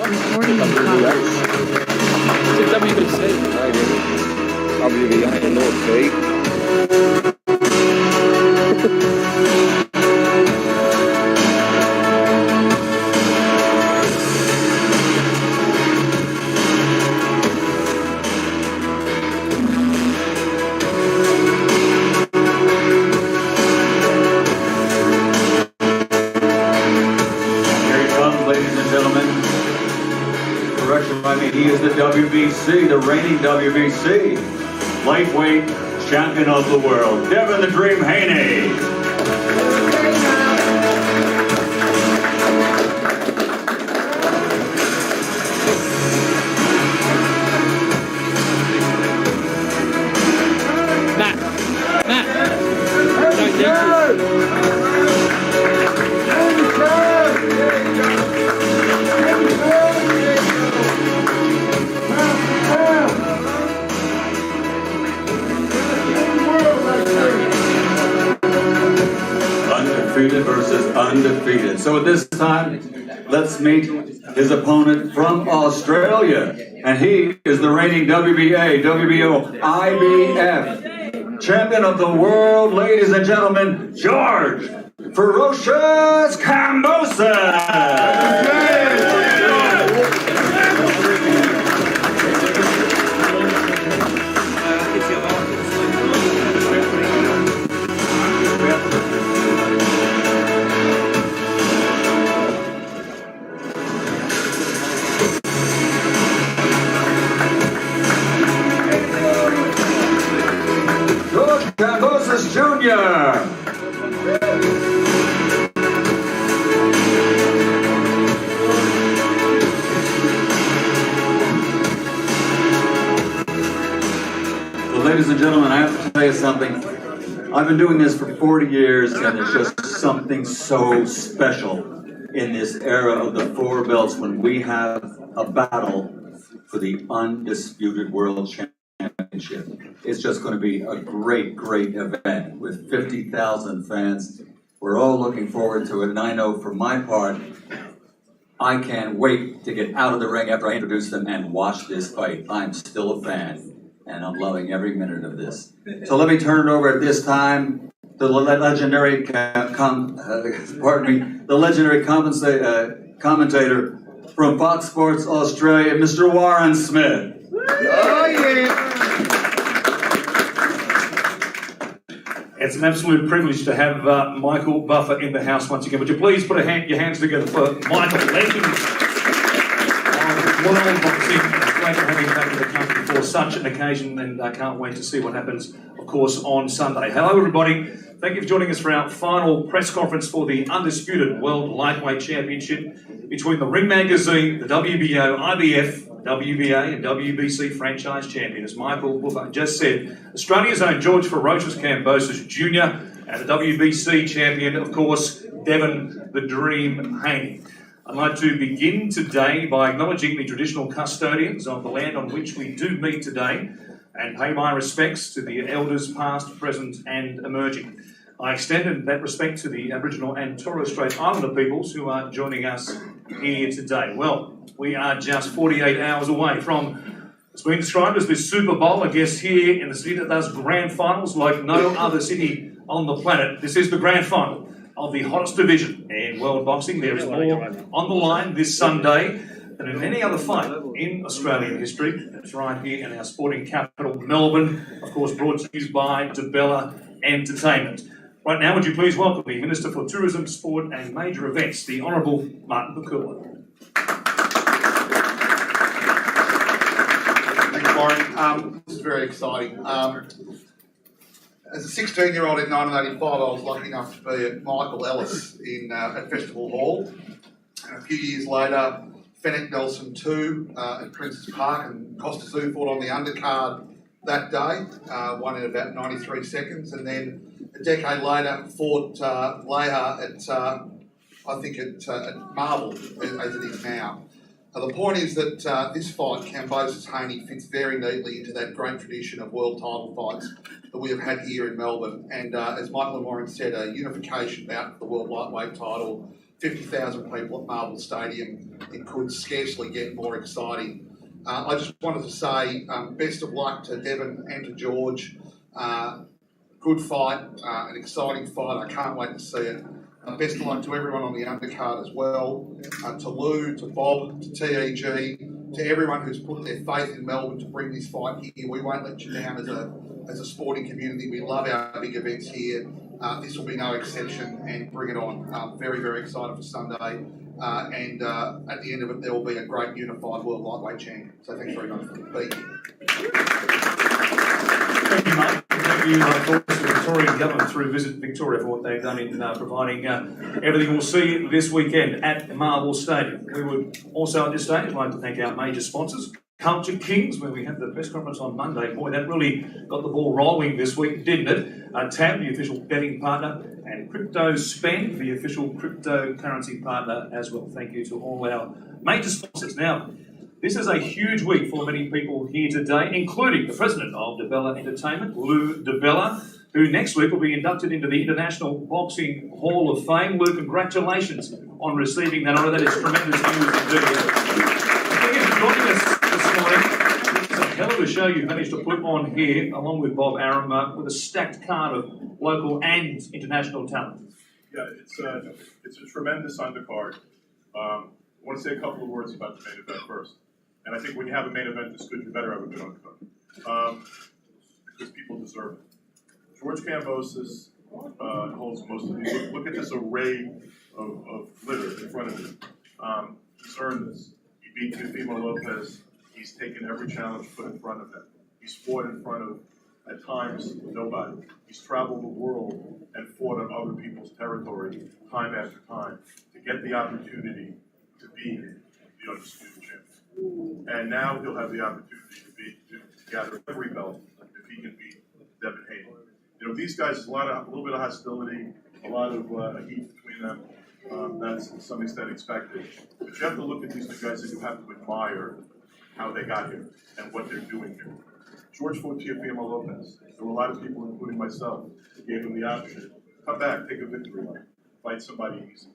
Recording in progress. It's WBC. WBA, North Sea. He is the WBC, the reigning WBC lightweight champion of the world, Devin the Dream Haney. Matt. Don't do Undefeated versus undefeated. So at this time, let's meet his opponent from Australia. And he is the reigning WBA, WBO, IBF champion of the world, ladies and gentlemen, George Kambosos Jr. George Kambosos Jr. Well, ladies and gentlemen, I have to tell you something. I've been doing this for 40 years, and there's just something so special in this era of the four belts when we have a battle for the undisputed world championship. It's just going to be a great, great event with 50,000 fans. We're all looking forward to it, and I know for my part, I can't wait to get out of the ring after I introduce them and watch this fight. I'm still a fan, and I'm loving every minute of this. So let me turn it over at this time to the legendary, commentator from Fox Sports Australia, Mr. Warren Smith. Oh, yeah. It's an absolute privilege to have Michael Buffer in the house once again. Would you please put your hands together for Michael, legend of world boxing. It's great to have him back in the country for such an occasion, and I can't wait to see what happens, of course, on Sunday. Hello, everybody. Thank you for joining us for our final press conference for the Undisputed World Lightweight Championship between the Ring Magazine, the WBO, IBF, WBA and WBC franchise champion. As Michael Buffer just said, Australia's own George Kambosos Jr. and the WBC champion, of course, Devin the Dream Haney. I'd like to begin today by acknowledging the traditional custodians of the land on which we do meet today and pay my respects to the elders past, present and emerging. I extended that respect to the Aboriginal and Torres Strait Islander peoples who are joining us here today. Well, we are just 48 hours away from, it's been described as this Super Bowl, I guess, here in the city that does grand finals like no other city on the planet. This is the grand final of the hottest division in world boxing. There is more on the line this Sunday than in any other fight in Australian history. That's right here in our sporting capital, Melbourne, of course brought to you by DeBella Entertainment. Right now, would you please welcome the Minister for Tourism, Sport and Major Events, the Honourable Martin Pakula. Thanks, Warren. This is very exciting. As a 16-year-old in 1985, I was lucky enough to be at Michael Ellis at Festival Hall. And a few years later, Fennec Nelson 2 at Princes Park, and Costa Zoo fought on the undercard that day, won in about 93 seconds, and then a decade later fought Leha at Marvel, as it is now. The point is that this fight, Kambosos Haney, fits very neatly into that great tradition of world title fights that we have had here in Melbourne. And as Michael and Warren said, a unification bout for the world lightweight title 50,000 people at Marvel Stadium. It could scarcely get more exciting. I just wanted to say best of luck to Devin and to George. Good fight, an exciting fight. I can't wait to see it. Best of luck to everyone on the undercard as well, to Lou, to Bob, to TEG, to everyone who's put their faith in Melbourne to bring this fight here. We won't let you down as a sporting community. We love our big events here. This will be no exception, and bring it on. Very, very excited for Sunday. And at the end of it, there will be a great unified world lightweight champion. So thanks very much for being here. Thank you, mate. Thank you, of course, to the Victorian Government through Visit Victoria for what they've done in providing everything we'll see this weekend at Marvel Stadium. We would also at this stage like to thank our major sponsors, Culture Kings, where we had the press conference on Monday. Boy, that really got the ball rolling this week, didn't it? TAB, the official betting partner, and Crypto Spend, the official cryptocurrency partner as well. Thank you to all our major sponsors. Now, this is a huge week for many people here today, including the president of DeBella Entertainment, Lou DeBella, who next week will be inducted into the International Boxing Hall of Fame. Lou, congratulations on receiving that honour. That is tremendous news indeed. Thank you for joining us this morning. It's a hell of a show you've managed to put on here, along with Bob Arum, with a stacked card of local and international talent. Yeah, it's a tremendous undercard. I want to say a couple of words about the main event first. And I think when you have a main event this good, you better have a good undercard. Because people deserve it. George Kambosos holds most of these. Look at this array of glitter in front of him. He's earned this. He beat Teofimo Lopez. He's taken every challenge put in front of him. He's fought in front of, at times, nobody. He's traveled the world and fought on other people's territory time after time to get the opportunity to be the undisputed champion. And now he'll have the opportunity to gather every belt if he can beat Devin Haney. You know, these guys, a little bit of hostility, a lot of heat between them. That's to some extent expected. But you have to look at these two guys and you have to admire how they got here and what they're doing here. George fought Teofimo Lopez. There were a lot of people, including myself, that gave him the option. Come back, take a victory lap, fight somebody easy.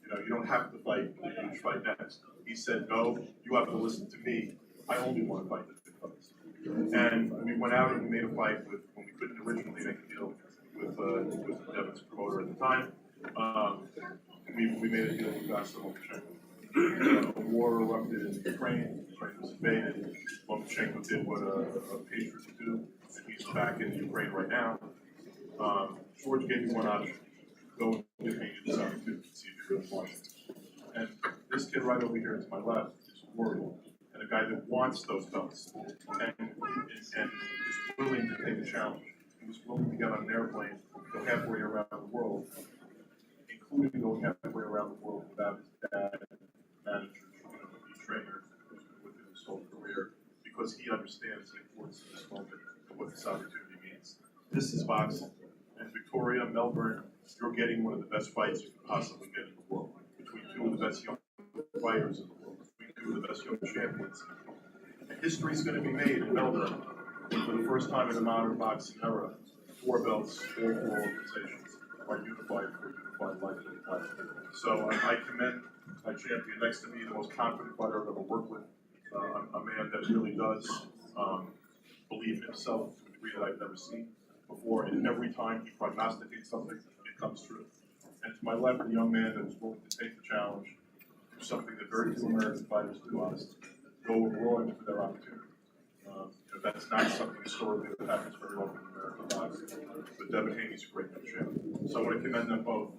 You know, you don't have to fight a huge fight next. He said, no, you have to listen to me. I only want to fight the big fights. And we went out and we made a fight with, when we couldn't originally make a deal with Devin's promoter at the time. We made a deal with Lomachenko. A war erupted in Ukraine. Ukraine was invaded. Lomachenko did what a patriot would do, and he's back in Ukraine right now. George gave me one option: go and give me this opportunity to see if you really want it. And this kid right over here to my left is a warrior, and a guy that wants those belts, and is willing to take a challenge. He was willing to get on an airplane, go halfway around the world, including going halfway around the world without his dad, manager, trainer, who's been with him his whole career, because he understands the importance of this moment and what this opportunity means. This is boxing. And Victoria, Melbourne, you're getting one of the best fights you could possibly get in the world, between two of the best young fighters in the world, between two of the best young champions. And history's going to be made in Melbourne for the first time in the modern boxing era. 4 belts, 4 organizations are unified for a unified lightweight fight. So I commend my champion next to me, the most confident fighter I've ever worked with, a man that really does believe in himself to a degree that I've never seen before, and every time he prognosticates something, it comes true. And to my left, a young man that is willing to take the challenge, do something that very few American fighters do, honestly, go abroad for their opportunity. That's not something historically that happens very often in American boxing. But Devin Haney's a great champion. So I want to commend them both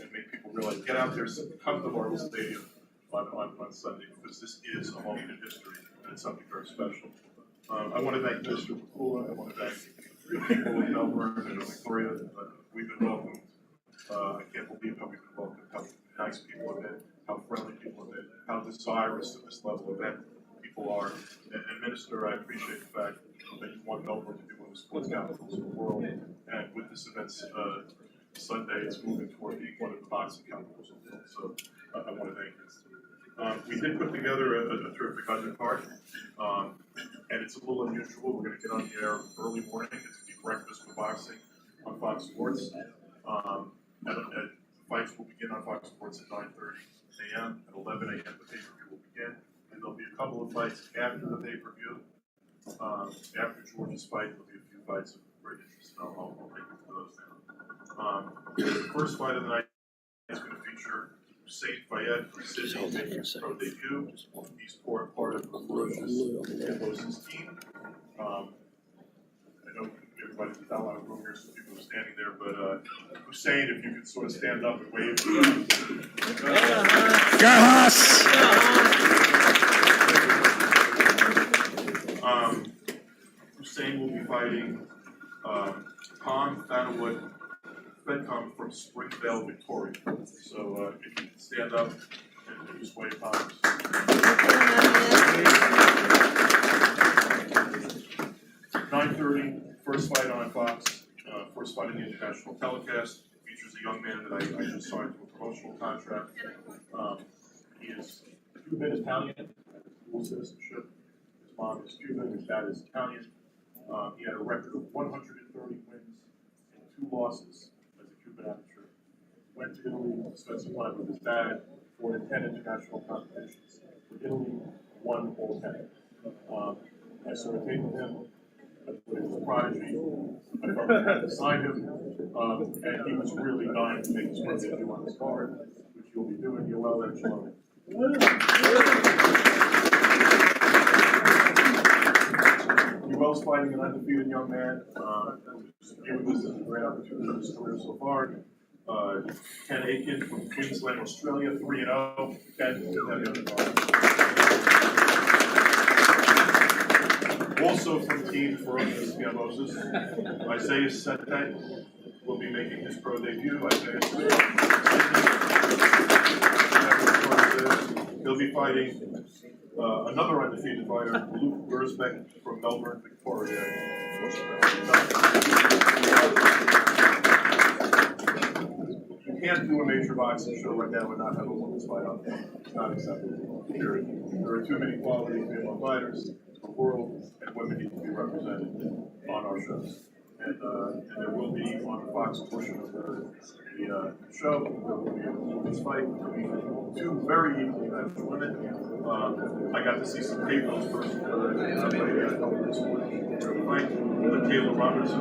and make people realize, get out there, come to Marvel Stadium on Sunday, because this is a moment in history, and it's something very special. I want to thank Mr. Pakula. I want to thank the people in Melbourne and Victoria. We've been welcomed. I can't believe how we've been welcomed, how nice people have been, how friendly people have been, how desirous of this level of event people are. And Minister, I appreciate the fact that you want Melbourne to be one of the sports capitals of the world. And with this event Sunday, it's moving toward being one of the boxing capitals of the world. So I want to thank you. We did put together a terrific undercard, and it's a little unusual. We're going to get on the air early morning. It's going to be breakfast for boxing on Fox Sports. At fights will begin on Fox Sports at 9:30 a.m. At 11 a.m. the pay-per-view will begin, and there'll be a couple of fights after the pay-per-view. After George's fight, there'll be a few fights of great interest, and I'll take you through those now. The first fight of the night is going to feature Hussein Fayed from Sydney making his pro debut. He's part of the ferocious Kambosos team. I know everybody's got a lot of room here, so people are standing there, but Hussein, if you could sort of stand up and wave. Hussein will be fighting Khan Thanawut Fedcom from Springdale, Victoria. So if you can stand up and just wave palms. 9:30, first fight on Fox, first fight in the international telecast. Features a young man that I just signed to a promotional contract. He is Cuban Italian, dual citizenship. His mom is Cuban, his dad is Italian. He had a record of 130 wins and 2 losses as a Cuban amateur. Went to Italy, spent some time with his dad, fought in 10 international competitions. For Italy, won all 10. I started taking him. I put him as a prodigy. I felt I had to sign him, and he was really dying to make his first debut on this card, which you'll be doing. You're well there, Maloney. Wells fighting an undefeated young man. Viewing this as a great opportunity in his career so far. Ken Aiken from Queensland, Australia, 3-0. Ken, also from Team Ferocious Kambosos, Isaiah Sete will be making his pro debut. He'll be fighting another undefeated fighter, Luke Gersbeck from Melbourne, Victoria. You can't do a major boxing show right now and not have a women's fight on there. It's not acceptable. There are too many quality female fighters in the world, and women need to be represented on our shows. And there will be on the Fox portion of the show, there will be a women's fight between 2 very equally matched women. I got to see some tables first fight with Taylor Robertson.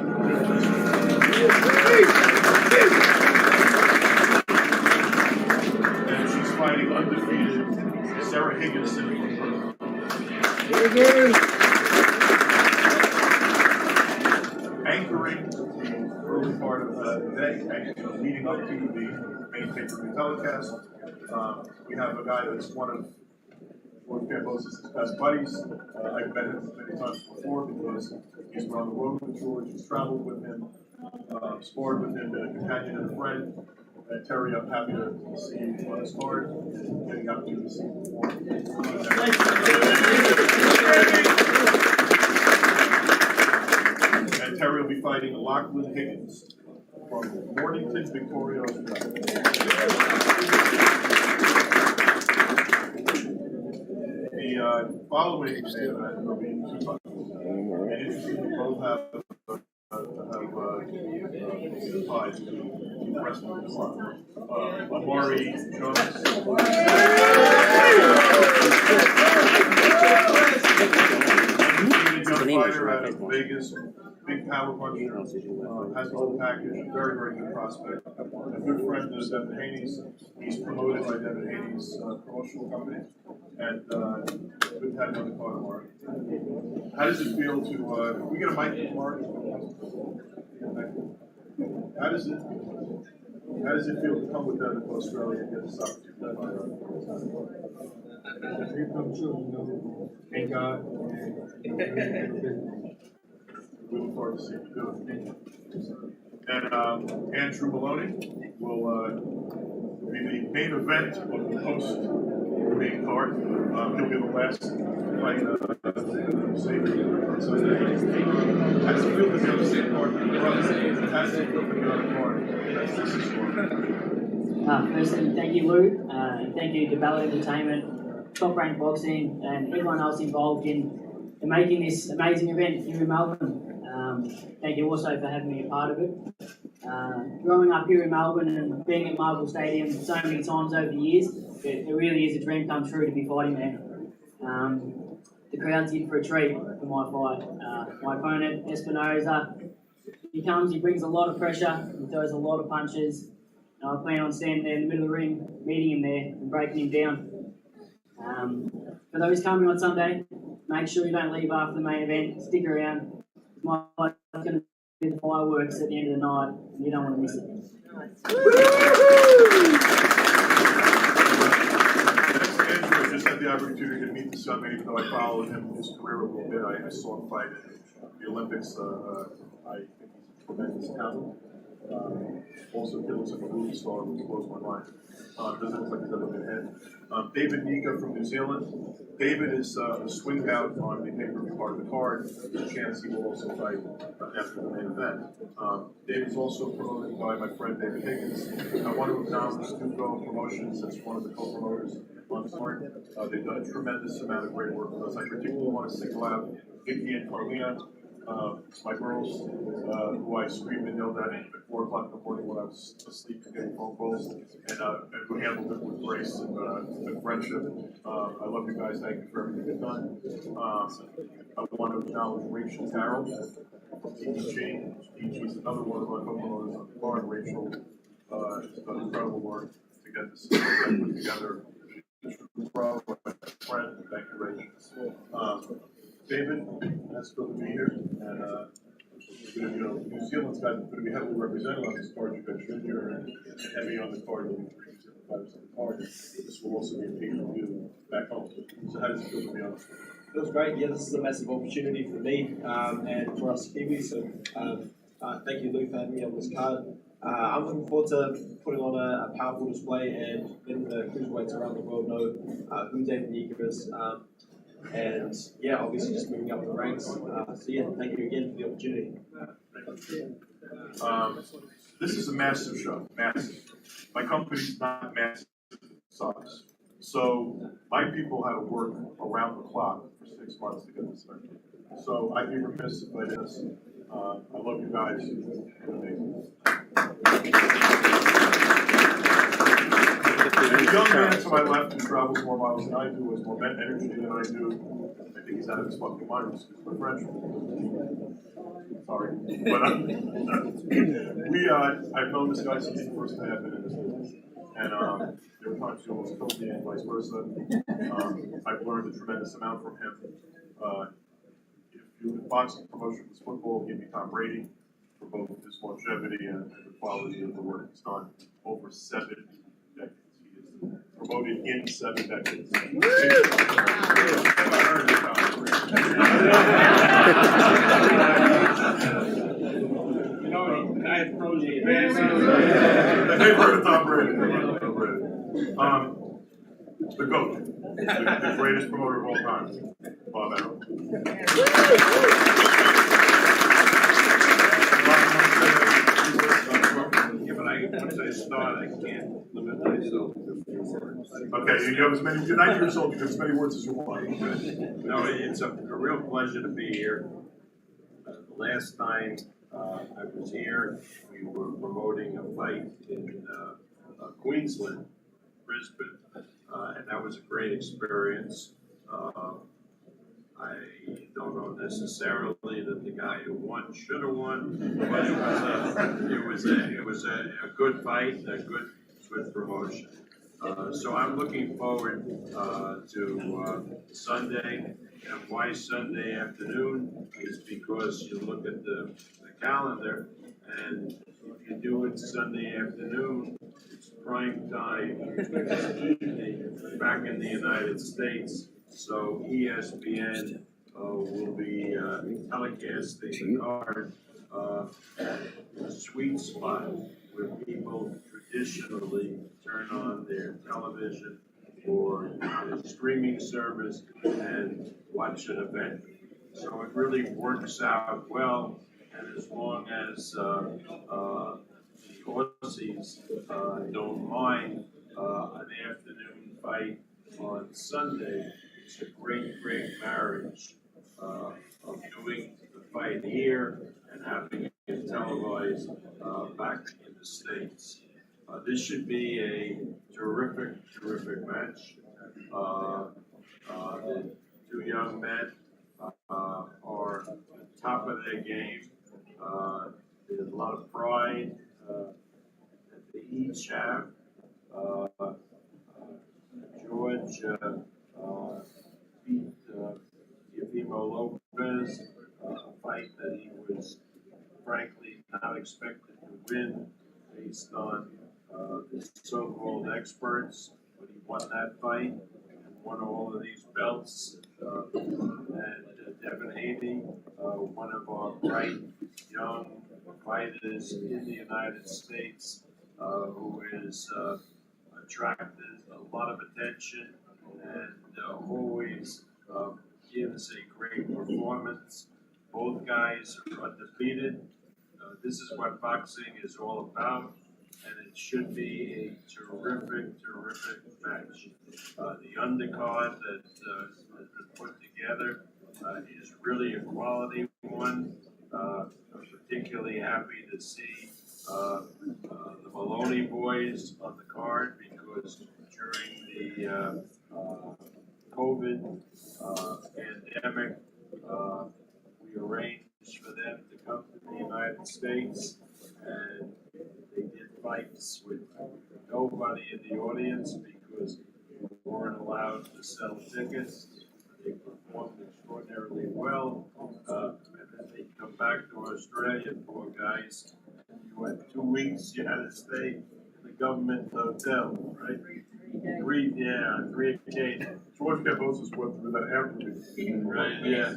And she's fighting undefeated Sarah Higginson from anchoring the early part of the day, leading up to the main pay-per-view telecast. We have a guy that's one of George Kambosos' best buddies. I've met him many times before because he's been on the road with George, he's traveled with him, sparred with him, been a companion and a friend. Terry, I'm happy to see you on this card and getting the opportunity to see you before. And Terry will be fighting Lachlan Higgins from Mornington, Victoria, Australia. The following event will be 2 fights. And interestingly, both have ties to wrestling. Amari Jones. Young fighter out of Vegas, big power puncher, has the whole package, very, very good prospect. A good friend of Devin Haney's, he's promoted by Devin Haney's promotional company, and good to have him on the card, Amari. How does it feel to, can we get a mic, Amari? How does it feel to come with Devin to Australia and get this opportunity? Dream come true, thank God. We look forward to seeing you do it. And Andrew Maloney will be the main event of the post-main card. He'll be the last fight how does it feel to be on the same card? How does it feel to be on the card? Firstly, thank you, Lou, and thank you to Ballot Entertainment, Top Rank Boxing, and everyone else involved in making this amazing event here in Melbourne. Thank you also for having me a part of it. Growing up here in Melbourne and being at Marvel Stadium so many times over the years, it really is a dream come true to be fighting there. The crowd's in for a treat for my fight. My opponent, Espinosa, he brings a lot of pressure, he throws a lot of punches. I plan on standing there in the middle of the ring, meeting him there and breaking him down. For those coming on Sunday, make sure you don't leave after the main event. Stick around. My fight's going to be the fireworks at the end of the night, and you don't want to miss it. Andrew, I just had the opportunity to meet this young man, even though I followed him his career a little bit. I saw him fight at the Olympics. I think he's a tremendous talent. Also, he looks like a movie star, which blows my mind. Doesn't look like he's ever been hit. David Nika from New Zealand. David is a swing out on the pay-per-view part of the card. There's a chance he will also fight after the main event. David's also promoted by my friend David Higgins. I want to acknowledge Stuco Promotions as one of the co-promoters on the card. They've done a tremendous amount of great work with us. I particularly want to single out Vicky and Carlina. My girls, who I screamed and yelled at 4 o'clock in the morning when I was asleep and getting phone calls, and who handled it with grace and friendship. I love you guys. Thank you for everything you've done. I want to acknowledge Rachel Carroll, DG. DG's another one of our co-promoters on the card. Rachel has done incredible work to get this put together. She's a pro, my friend. Thank you, Rachel. David, that's good to be here, and New Zealand's got going to be heavily represented on this card. You've got Junior and Heavy on the card, you'll be 375% of the card. This will also be a pay-per-view back home. So how does it feel to be on this? Feels great. Yeah, this is a massive opportunity for me and for us Kiwis. So thank you, Luke, for having me on this card. I'm looking forward to putting on a powerful display and letting the cruiserweights around the world know who David Nika is. And yeah, obviously just moving up the ranks. So yeah, thank you again for the opportunity. This is a massive show, massive. My company's not massive size. So my people had to work around the clock for 6 months to get this done. So I'd be remiss if I did this. I love you guys. You're amazing. And the young man to my left who travels more miles than I do, has more energy than I do. I think he's out of his fucking mind, excuse my French. Sorry. But I've known this guy since the first day I've been in this business. And there were times he almost killed me and vice versa. I've learned a tremendous amount from him. If you look at boxing promotion was football, give me Tom Brady for both his longevity and the quality of the work he's done over 7 decades. Promoted in 7 decades. I've heard They've heard of Tom Brady. The GOAT, the greatest promoter of all time, Bob Arum. Yeah, but once I start, I can't limit myself to 4 words. Okay, you have as many, you're 90 years old, you have as many words as you want. No, it's a real pleasure to be here. The last time I was here, we were promoting a fight in Queensland, Brisbane, and that was a great experience. I don't know necessarily that the guy who won should have won, but it was a good fight, a good promotion. So I'm looking forward to Sunday. And why Sunday afternoon is because you look at the calendar, and if you do it Sunday afternoon, it's prime time back in the United States. So ESPN will be telecasting the card at a sweet spot where people traditionally turn on their television or their streaming service and watch an event. So it really works out well, and as long as the Aussies don't mind an afternoon fight on Sunday, it's a great marriage of doing the fight here and having it televised back in the States. This should be a terrific match. The two young men are top of their game. There's a lot of pride that they each have. George beat Teofimo Lopez, a fight that he was frankly not expected to win based on the so-called experts, but he won that fight and won all of these belts. And Devin Haney, one of our bright young fighters in the United States, who is attracted a lot of attention and always gives a great performance. Both guys are undefeated. This is what boxing is all about, and it should be a terrific match. The undercard that has been put together is really a quality one. I'm particularly happy to see the Maloney boys on the card because during the COVID pandemic, we arranged for them to come to the United States, and they did fights with nobody in the audience because we weren't allowed to sell tickets. They performed extraordinarily well, and then they come back to Australia, poor guys. You had 2 weeks, you had to stay in the government hotel, right? Three occasions. George Kambosos went through that afterwards. Right, yeah.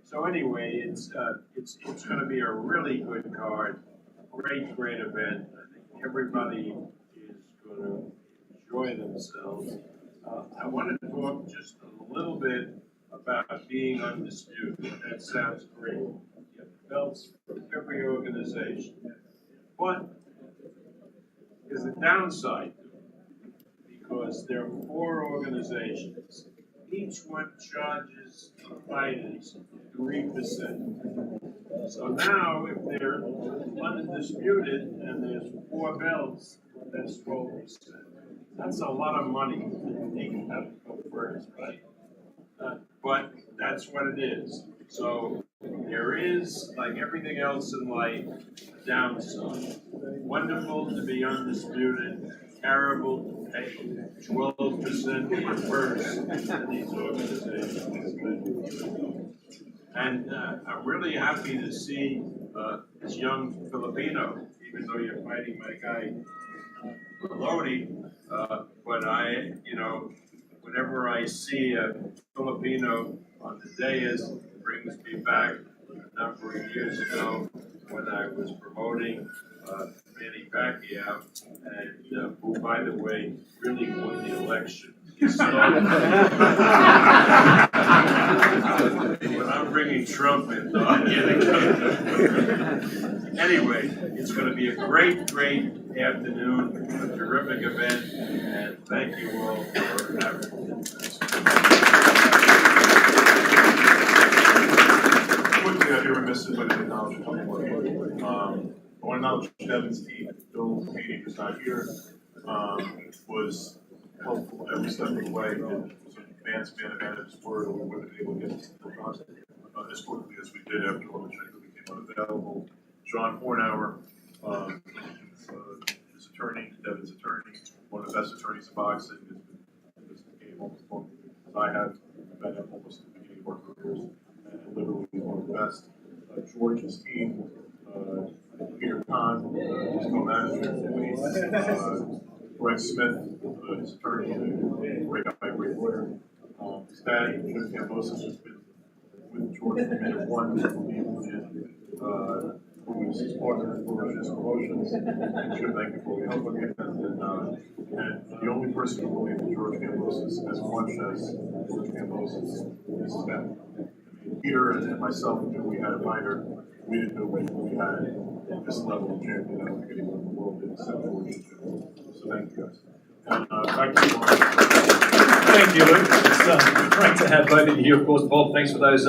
So anyway, it's going to be a really good card, great event. I think everybody is going to enjoy themselves. I want to talk just a little bit about being undisputed. That sounds great. You have belts from every organization, but there's a downside to it because there are 4 organizations. Each one charges fighters 3%. So now, if they're undisputed and there's 4 belts, that's 12%. That's a lot of money to take it out to go first, right? But that's what it is. So there is, like everything else in life, a downside. Wonderful to be undisputed. Terrible to pay 12% for first in these organizations. And I'm really happy to see this young Filipino, even though you're fighting my guy Maloney, but whenever I see a Filipino on the dais, it brings me back a number of years ago when I was promoting Manny Pacquiao, and who, by the way, really won the election. So, when I'm bringing Trump in, anyway, it's going to be a great afternoon, a terrific event, and thank you all for having me. Quickly, I'd be remiss if I didn't acknowledge a couple more people. I want to acknowledge Devin's team. Devin Haney, who's not here, was helpful every step of the way. It was an man of his word, and we wouldn't be able to get the process as quickly as we did after Lomachenko became unavailable. John Hornauer, his attorney, Devin's attorney, one of the best attorneys in boxing, has became almost as I have been at almost the beginning of our careers, and literally one of the best. George's team, Peter Kahn, his co-manager, Greg Smith, his attorney, great guy, great lawyer. His daddy, George Kambosos, has been with George from minute one, who is his partner for his promotions. And should thank you for the help again. And the only person who believes in George Kambosos as much as George Kambosos is his dad. Peter and myself knew we had a fighter. We didn't know we had this level of champion. I don't think anyone in the world did except George. So thank you guys. And back to you. Thank you, Luke. It's great to have both of you here. Of course, Bob, thanks for those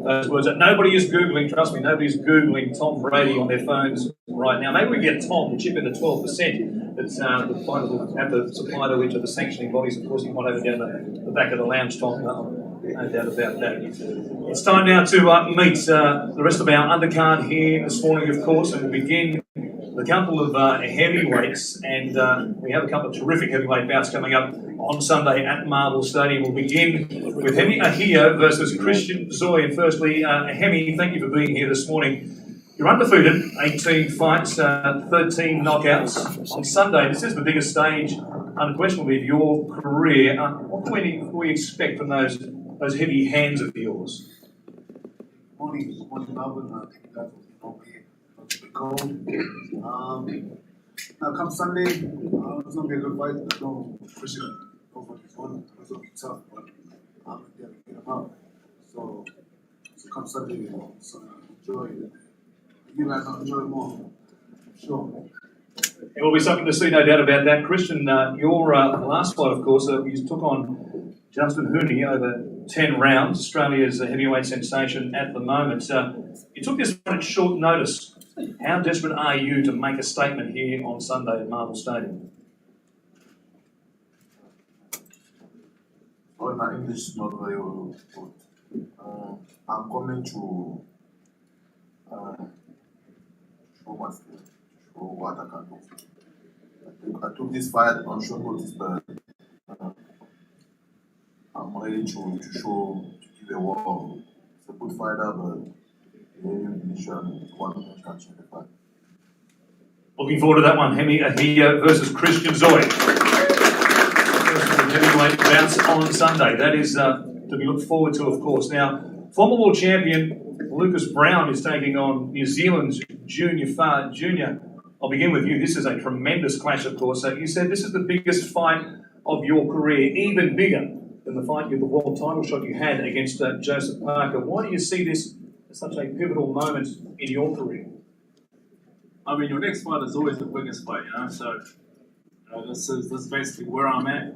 those words. Nobody is Googling, trust me, nobody's Googling Tom Brady on their phones right now. Maybe we get Tom to chip in the 12% that's the final will have to supply to each of the sanctioning bodies. Of course, he might have it down the back of the lounge, Tom. No doubt about that. It's time now to meet the rest of our undercard here this morning, of course, and we'll begin with a couple of heavyweights, and we have a couple of terrific heavyweight bouts coming up on Sunday at Marvel Stadium. We'll begin with Hemi Ahia versus Christian Zoy. And firstly, Hemi, thank you for being here this morning. You're undefeated, 18 fights, 13 knockouts. On Sunday, this is the biggest stage, unquestionably, of your career. What can we expect from those heavy hands of yours? Morning, Melbourne. Thank you guys for the call. Now, come Sunday, it's going to be a good fight. I know Christian knows what he's won. It's going to be tough, but I'm going to get him out. So come Sunday, enjoy it. You guys will enjoy it more. Sure. It will be something to see, no doubt about that. Christian, your last fight, of course, you took on Justin Haney over 10 rounds, Australia's heavyweight sensation at the moment. You took this fight at short notice. How desperate are you to make a statement here on Sunday at Marvel Stadium? Oh, my English is not very good. I'm coming to show my skill, show what I can do. I took this fight on short notice, but I'm ready to show, to give a war. It's a good fighter, but Looking forward to that one, Hemi Ahia versus Christian Zoy. Heavyweight bounce on Sunday. That is to be looked forward to, of course. Now, former world champion Lucas Brown is taking on New Zealand's Junior Farr Jr. I'll begin with you. This is a tremendous clash, of course. So you said this is the biggest fight of your career, even bigger than the fight, the world title shot you had against Joseph Parker. Why do you see this as such a pivotal moment in your career? I mean, your next fight is always the biggest fight, you know. So this is basically where I'm at,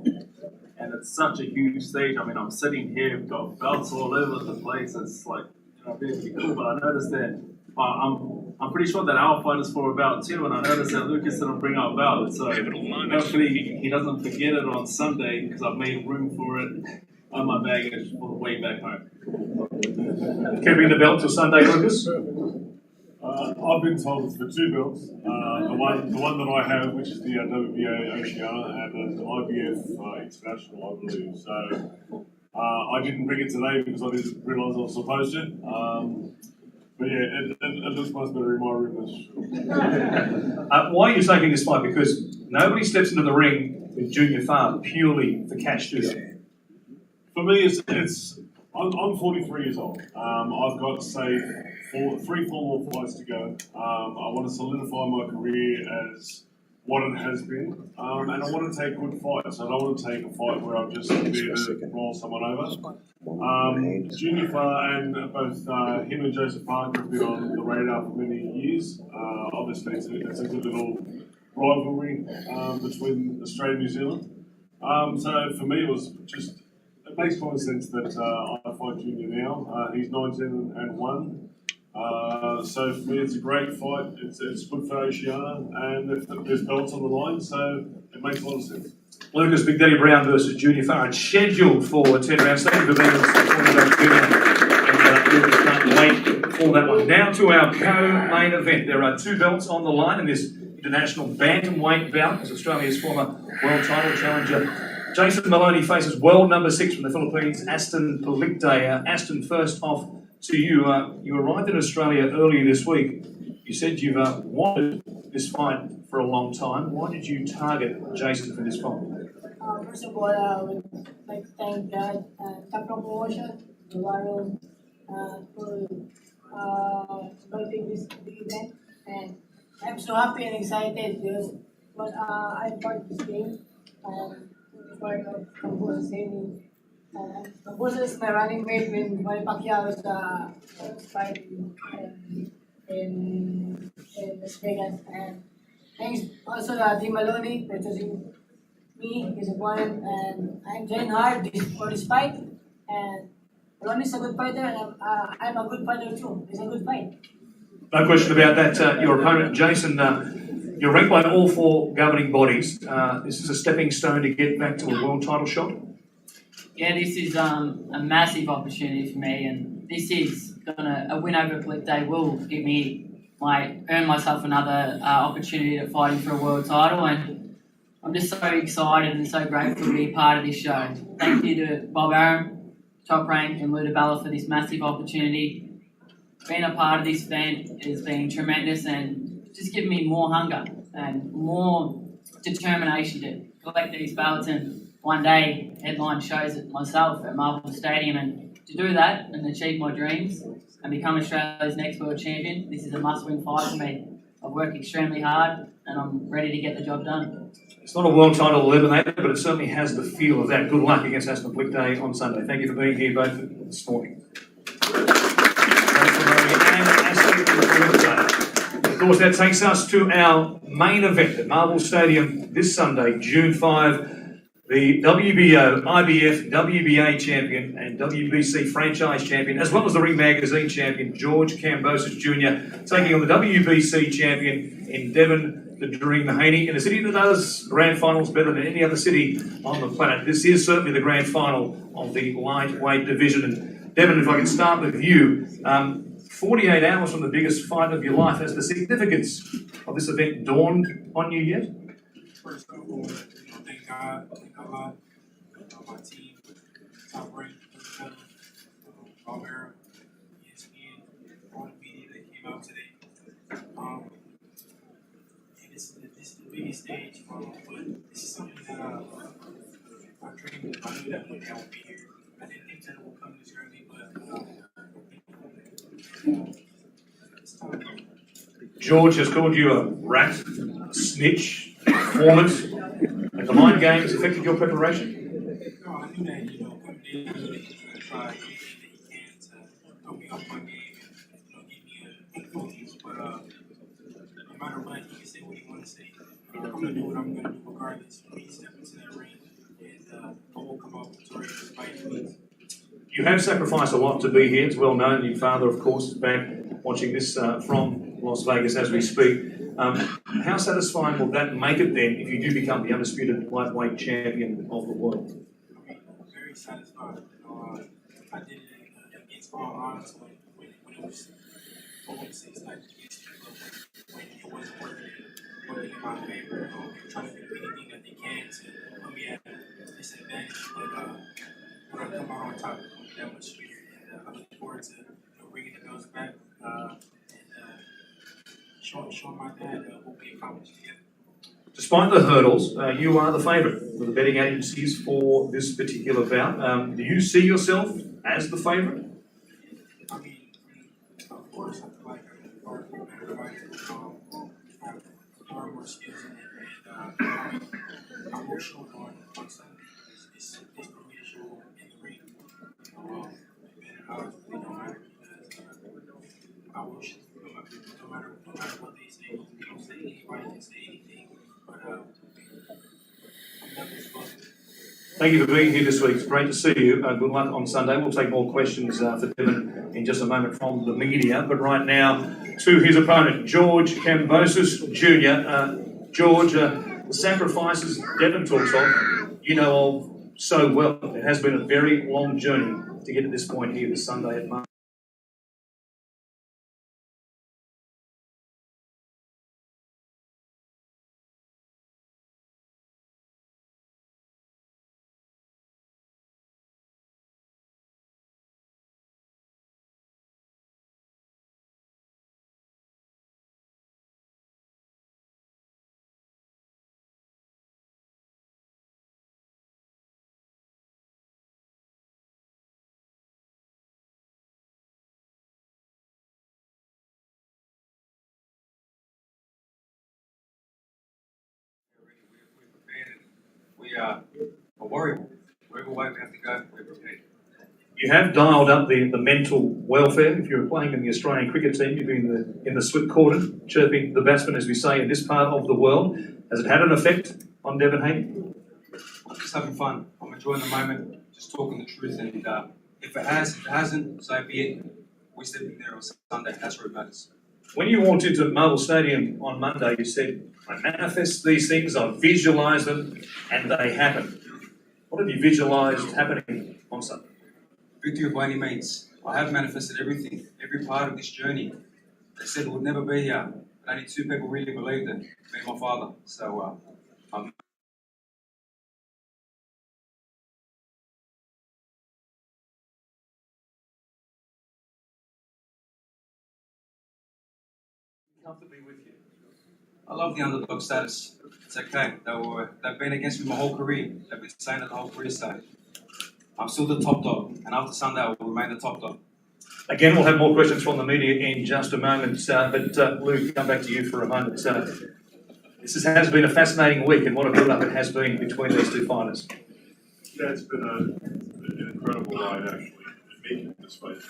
and it's such a huge stage. I mean, I'm sitting here, we've got belts all over the place. It's like, you know, really cool. But I noticed that I'm pretty sure that our fight is for a belt too, and I noticed that Lucas didn't bring our belt. So hopefully he doesn't forget it on Sunday, because I've made room for it on my baggage for the way back home. Keeping the belt till Sunday, Lucas? I've been told it's for two belts. The one that I have, which is the WBA Oceania, and an IBF International, I believe. So I didn't bring it today because I didn't realise I was supposed to. But yeah, it looks much better in my room, that's true. Why are you taking this fight? Because nobody steps into the ring with Junior Farr purely for cash, do they? For me, I'm 43 years old. I've got, say, 4 more fights to go. I want to solidify my career as what it has been, and I want to take good fights. I don't want to take a fight where I'm just there to roll someone over. Junior Farr and both him and Joseph Parker have been on the radar for many years. Obviously, it's a good little rivalry between Australia and New Zealand. So for me, it was just, it makes common sense that I fight Junior now. He's 19-1. So for me, it's a great fight. It's good for Oceania, and there's belts on the line, so it makes a lot of sense. Lucas Big Daddy Brown versus Junior Farr. It's scheduled for 10 rounds. Thank you for being with us. And Lucas can't wait for that one. Now to our co-main event. There are 2 belts on the line in this international bantamweight bout, as Australia's former world title challenger Jason Maloney faces world number 6 from the Philippines, Aston Palikday. Aston, first off to you. You arrived in Australia earlier this week. You said you've wanted this fight for a long time. Why did you target Jason for this fight? First of all, I would like to thank God and Captain Promotion, Arum, for inviting this event. And I'm so happy and excited because I'm part of this game. I'm part of Kambosos Jr. Kambosos is my running mate when Manny Pacquiao was fighting in Las Vegas. And thanks also to Team Maloney for choosing me, his opponent, and I'm training hard for this fight. And Ronnie's a good fighter, and I'm a good fighter too. It's a good fight. No question about that. Your opponent, Jason, you're ranked by all 4 governing bodies. This is a stepping stone to get back to a world title shot. Yeah, this is a massive opportunity for me, and this is a win over Flip Day will give me earn myself another opportunity at fighting for a world title, and I'm just so excited and so grateful to be part of this show. Thank you to Bob Arum, Top Rank, and Luda Bella for this massive opportunity. Being a part of this event has been tremendous and just given me more hunger and more determination to collect these belts and one day headline shows it myself at Melbourne Stadium, and to do that and achieve my dreams and become Australia's next world champion, this is a must-win fight for me. I've worked extremely hard and I'm ready to get the job done. It's not a world title eliminator, but it certainly has the feel of that. Good luck against Aston Flip Day on Sunday. Thank you for being here both this morning. Of course, that takes us to our main event at Marvel Stadium this Sunday, June 5. The WBO, IBF, WBA champion and WBC franchise champion, as well as the Ring Magazine champion, George Kambosos Jr, taking on the WBC champion in Devin the Dream Haney, in a city that does grand finals better than any other city on the planet. This is certainly the grand final of the lightweight division. And Devin, if I can start with you, 48 hours from the biggest fight of your life, has the significance of this event dawned on you yet? First of all, thank God, thank Allah, my team, Top Rank, Bob Arum, ESPN, all the media that came out today. And this is the biggest stage, but this is something that I dreamed of. I knew that one day I would be here. I didn't think that it would come this early, but it's time. George has called you a rat, a snitch, informant. Have the mind games affected your preparation? No, I knew that, coming in, I knew that he was going to try anything that he can to throw me off my game and, give me a good focus. But no matter what, he can say what he wants to say. I'm going to do what I'm going to do regardless. When he steps into that ring, and I will come out victorious despite the. You have sacrificed a lot to be here. It's well known. Your father, of course, is back watching this from Las Vegas as we speak. How satisfying will that make it then if you do become the undisputed lightweight champion of the world? I mean, very satisfied. I did it against all odds when it was overseas, like against people when it wasn't working in my favor. They're trying to do anything that they can to put me at a disadvantage. But when I come out on top, it'll be that much sweeter. And I look forward to bringing the belts back and showing my dad what we accomplished together. Despite the hurdles, you are the favourite for the betting agencies for this particular bout. Do you see yourself as the favourite? I mean, of course, I feel like I'm far from a better fighter. I have far more skills in it, and I will show it on Sunday. It's for me to show in the ring. And I really don't matter because I will show no matter what they say. They don't say anybody can say anything, but I'm never supposed to. Thank you for being here this week. It's great to see you. Good luck on Sunday. We'll take more questions for Devin in just a moment from the media. But right now, to his opponent, George Kambosos Jr. George, the sacrifices Devin talks of, you know of so well. It has been a very long journey to get to this point here this Sunday at March. We are worried. Wherever way we have to go, we're prepared. You have dialed up the mental welfare. If you're playing in the Australian cricket team, you've been in the slip cordon, chirping the batsman, as we say, in this part of the world. Has it had an effect on Devin Haney? I'm just having fun. I'm enjoying the moment, just talking the truth and If it has, if it hasn't, so be it. We're stepping there on Sunday. That's what it matters. When you walked into Marvel Stadium on Monday, you said, I manifest these things, I visualise them, and they happen. What have you visualised happening on Sunday? Victory by any means. I have manifested everything, every part of this journey. They said it would never be here, but only two people really believed it, me and my father. So I'm Comfortably with you. I love the underdog status. It's okay. They've been against me my whole career. They've been saying it the whole career side. I'm still the top dog, and after Sunday I will remain the top dog. Again, we'll have more questions from the media in just a moment, but Luke, come back to you for a moment. This has been a fascinating week, and what a build-up it has been between these two fighters. Yeah, it's been an incredible ride, actually, in making this fight.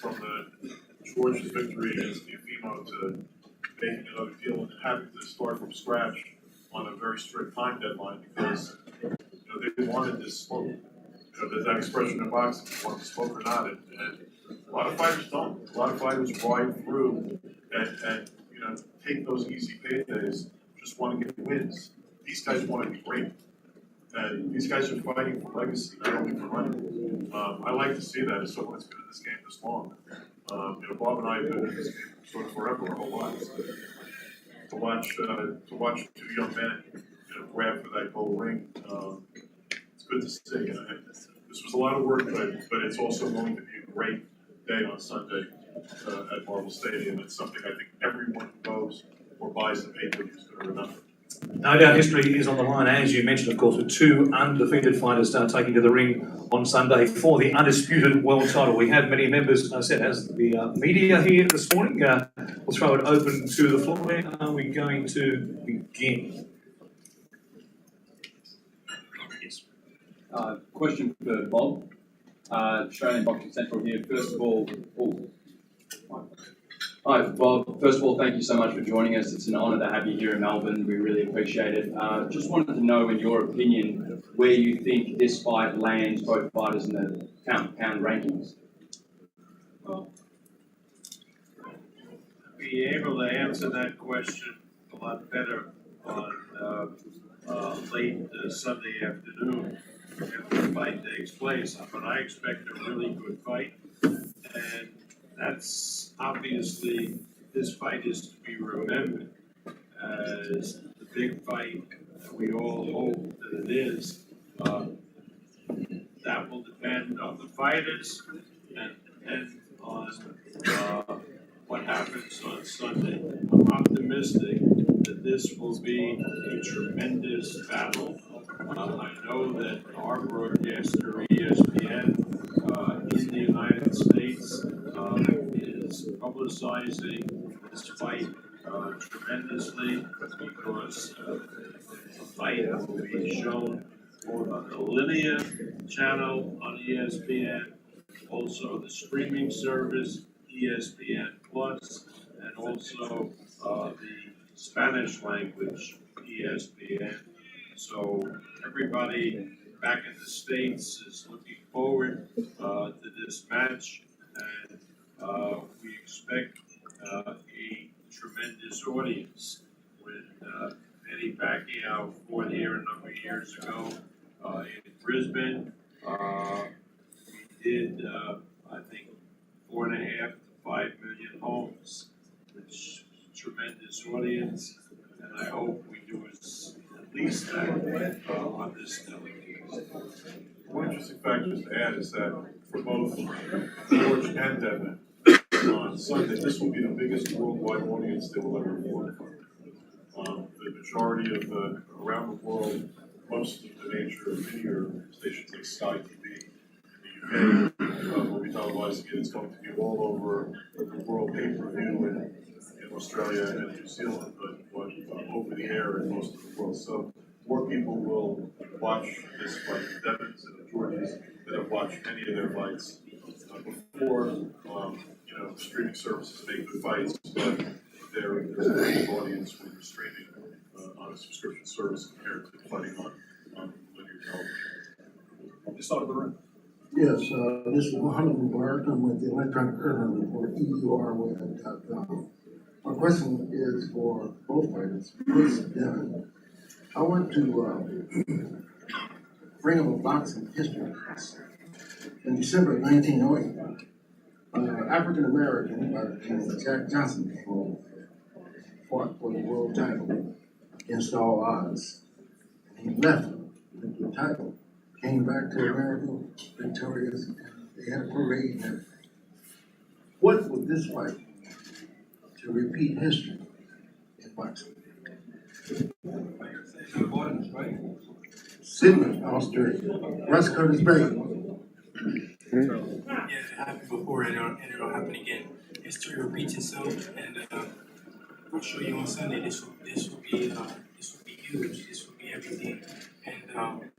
From George's victory against Teofimo to making another deal and having to start from scratch on a very strict time deadline because they wanted this smoke. There's that expression in boxing, you want the smoke or not, and a lot of fighters don't. A lot of fighters ride through and take those easy paydays, just want to get wins. These guys want to be great. And these guys are fighting for legacy, not only for money. I like to see that as someone that's been in this game this long. Bob and I have been in this game sort of forever, our whole lives. To watch two young men, grab for that gold ring, it's good to see. This was a lot of work, but it's also going to be a great day on Sunday at Marvel Stadium. It's something I think everyone who goes or buys the pay-per-view is going to remember. No doubt history is on the line, as you mentioned, of course, with two undefeated fighters taking to the ring on Sunday for the undisputed world title. We have many members, as I said, as the media here this morning. We'll throw it open to the floor. Where are we going to begin? Yes. Question for Bob. Australian Boxing Central here. First of all, hi Bob. First of all, thank you so much for joining us. It's an honour to have you here in Melbourne. We really appreciate it. Just wanted to know, in your opinion, where you think this fight lands both fighters in the pound rankings. Well, be able to answer that question a lot better on late Sunday afternoon after the fight takes place. But I expect a really good fight, and that's obviously, this fight is to be remembered as the big fight that we all hope that it is. That will depend on the fighters and on what happens on Sunday. I'm optimistic that this will be a tremendous battle. I know that our broadcaster, ESPN, in the United States, is publicizing this fight tremendously because the fight will be shown both on the linear channel on ESPN, also the streaming service, ESPN Plus, and also the Spanish language ESPN. So everybody back in the States is looking forward to this match, and we expect a tremendous audience. When Manny Pacquiao fought here a number of years ago in Brisbane, we did, I think, 4.5 to 5 million homes, which is a tremendous audience, and I hope we do at least that on this television. One interesting factor to add is that for both George and Devin, on Sunday, this will be the biggest worldwide audience they will ever afford. The majority of around the world, most of the major linear stations like Sky TV in the UK will be televising it. It's going to be all over the world pay-per-view in Australia and New Zealand, but over the air in most of the world. So more people will watch this fight, Devin's and George's, that have watched any of their fights before. Streaming services make good fights, but there's a big audience when you're streaming on a subscription service compared to fighting on linear television. This side of the room. Yes, this is Mohammed Mubarak. I'm with the Electronic Urban Report, EURWeb.com. My question is for both fighters. First, Devin, I want to bring up a boxing history class. In December of 1908, African American by the name of Jack Johnson came over, fought for the world title against all odds. And he left with the title, came back to America victorious, and they had a parade and everything. What would this fight to repeat history in boxing? Sydney, Australia. Russ Curtis Bay. Yeah, it happened before and it'll happen again. History repeats itself, and I'll show you on Sunday. This will be huge. This will be everything, and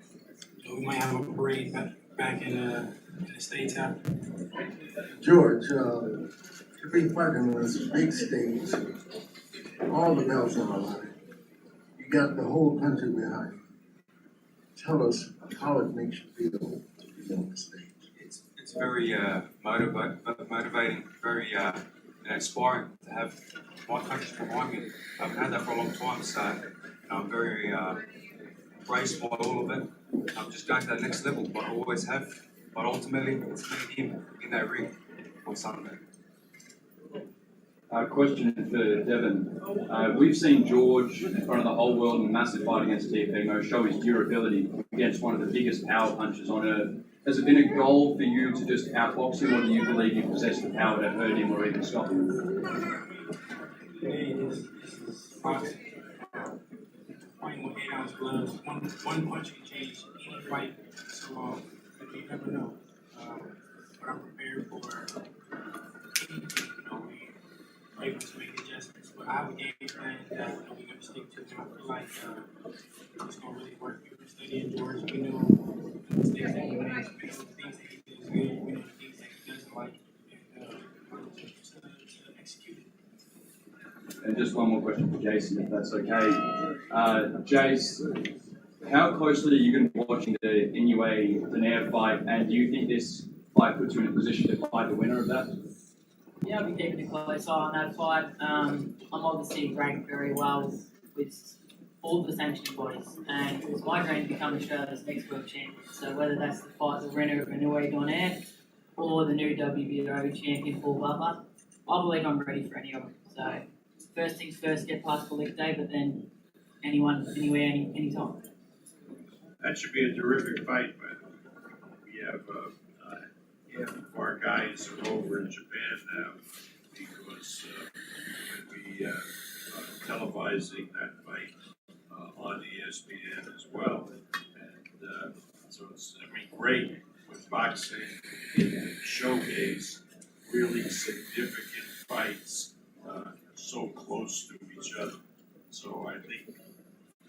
we might have a parade back in the States after. George, every fighter on this big stage, all the belts on the line. You got the whole country behind you. Tell us how it makes you feel to be on the stage. It's very motivating, very inspiring to have my country behind me. I've had that for a long time, so I'm very embraced by all of it. I'm just going to that next level, but I always have. But ultimately, it's me and him in that ring on Sunday. Question for Devin. We've seen George in front of the whole world in a massive fight against Teofimo show his durability against one of the biggest power punchers on earth. Has it been a goal for you to just outbox him, or do you believe you possess the power to hurt him or even stop him? Today, this is boxing. Fighting with 8-ounce gloves. One punch can change any fight. So you never know. But I'm prepared for anything. We're able to make adjustments. But I have a game plan that we're going to stick to. And I feel like it's going to really work. We've been studying George. We know the mistakes that he makes. We know the things that he does good. We know the things that he doesn't like. And we're just to execute it. And just one more question for Jason, if that's okay. Jace, how closely are you going to be watching the Inoue Donaire fight, and do you think this fight puts you in a position to fight the winner of that? Yeah, I'll be keeping a close eye on that fight. I'm obviously ranked very well with all the sanctioning bodies, and it's my dream to become Australia's next world champion. So whether that's to fight the winner of Inoue Donaire or the new WBO champion Paul Butler, I believe I'm ready for any of them. So first things first, get past the league day, but then anyone, anywhere, anytime. That should be a terrific fight, but we have half of our guys are over in Japan now because we televising that fight on ESPN as well, and so it's great with boxing showcase really significant fights so close to each other. So I think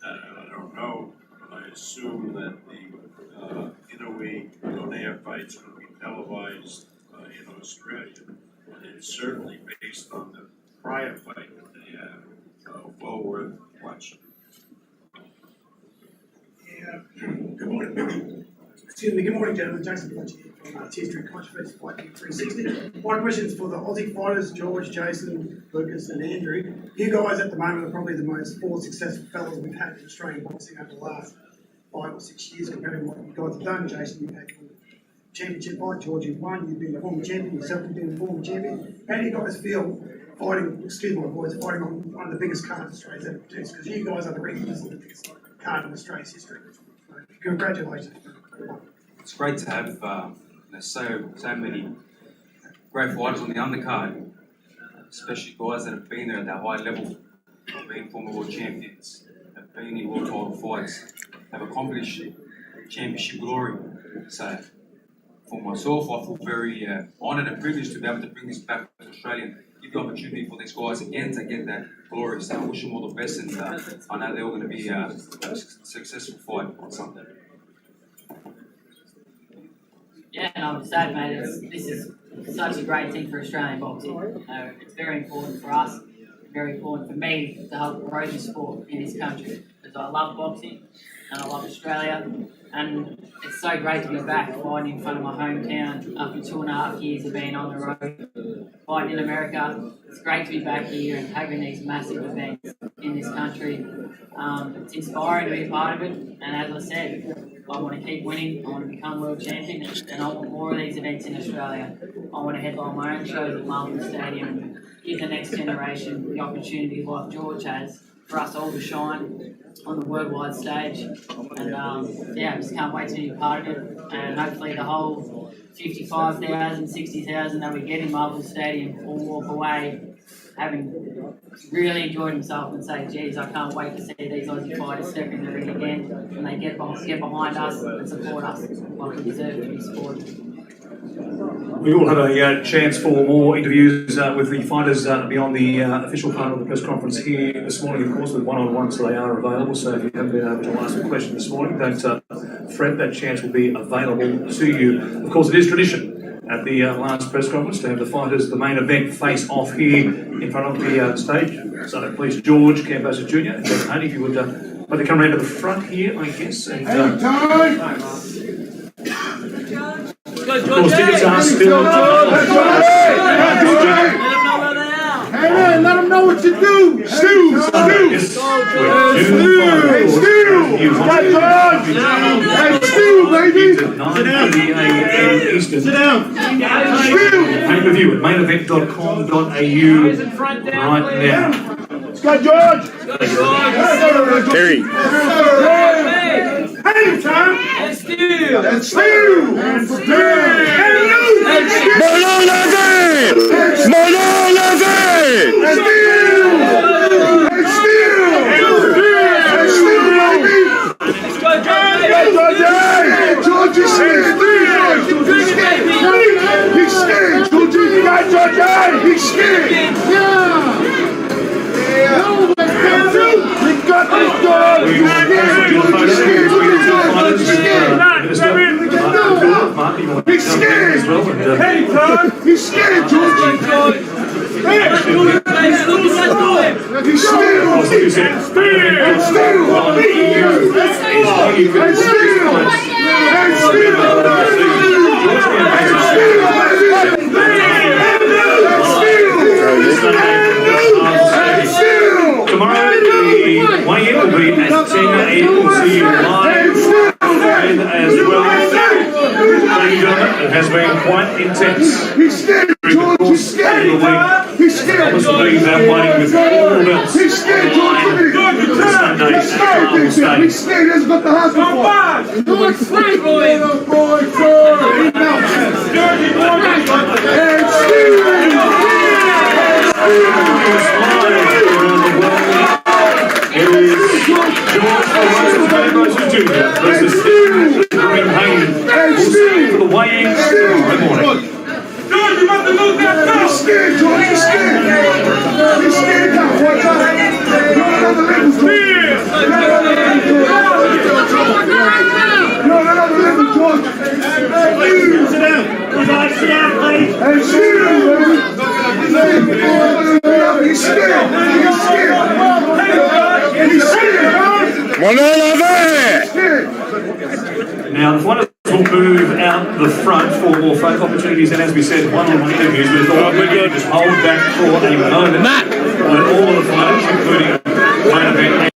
I don't know. I assume that the Inoue Donaire fight's going to be televised in Australia. And it's certainly based on the prior fight that they have, well worth watching. Yeah. Good morning. Excuse me. Good morning, gentlemen. Jason Fletcher here from T-Street Controversy Fight 360. My question is for the Aussie fighters, George, Jason, Lucas, and Andrew. You guys at the moment are probably the most four successful fellas we've had in Australian boxing over the last 5 or 6 years compared to what you guys have done. Jason, you've had your championship fight. George, you've won. You've been a former champion. Yourself, you've been a former champion. How do you guys feel fighting, excuse my voice, fighting on one of the biggest cards Australia's ever produced? Because you guys are the reasons of the biggest card in Australia's history. So, congratulations. It's great to have so many great fighters on the undercard, especially guys that have been there at that high level, have been former world champions, have been in world title fights, have accomplished championship glory. So for myself, I feel very honoured and privileged to be able to bring this back to Australia and give the opportunity for these guys again to get that glory. So I wish them all the best, and I know they're all going to be a successful fight on Sunday. Yeah, and I'm sad, mate. This is such a great thing for Australian boxing. It's very important for us, very important for me to help grow the sport in this country, because I love boxing and I love Australia. And it's so great to be back fighting in front of my hometown after 2.5 years of being on the road, fighting in America. It's great to be back here and having these massive events in this country. It's inspiring to be a part of it, and as I said, I want to keep winning, I want to become world champion, and I want more of these events in Australia. I want to headline my own shows at Melbourne Stadium and give the next generation the opportunity like George has for us all to shine on the worldwide stage. And yeah, I just can't wait to be a part of it, and hopefully the whole 55,000, 60,000 that we get in Melbourne Stadium will walk away having really enjoyed himself and say, geez, I can't wait to see these Aussie fighters step in the ring again, and they get behind us and support us like we deserve to be supported. We all had a chance for more interviews with the fighters beyond the official part of the press conference here this morning, of course, with one-on-ones, so they are available. So if you haven't been able to ask a question this morning, don't fret, that chance will be available to you. Of course, it is tradition at the last press conference to have the fighters, the main event, face off here in front of the stage. So please, George Kambosos Jr. and Devin Haney, if you would like to come around to the front here, I guess. And, of course, tickets are still... Hey, let them know what you do. Stu. Hey, Stu, baby. Sit down. Pay-per-view at mainevent.com.au right now. Let's go, George. Terry. Hey, Tom. And Stu. And Stu. And Stu. George is scared. He's scared. George, you got George. He's scared. Yeah. We got this dog. He's scared. He's scared. Hey, Todd. He's scared, George. He's Tomorrow, the weigh-in will be at 10 a.m. We'll see you live and as well. Ladies and gentlemen, it has been quite intense. He's scared, George. He's scared. He's scared. This will be that waiting with all belts. He's scared, George. Sunday He's scared. He's scared. He's scared. He hasn't got the hospital. George, sweet boy. Boy, George. And Steven. Here is George Kambosos Jr. versus Devin Haney. We'll see you for the weigh-in tomorrow morning. George, you want to lose that belt. He's scared, George. He's scared. He's scared now. Watch out. You're on another level, George. You're on another level, George. Sit down. Sit down, please. And shoot him, baby. He's scared. He's scared. He's scared. Now, the fighters will move out the front for more photo opportunities, and as we said, one-on-one interviews. We thought we'd just hold back for a moment when all of the fighters, including main event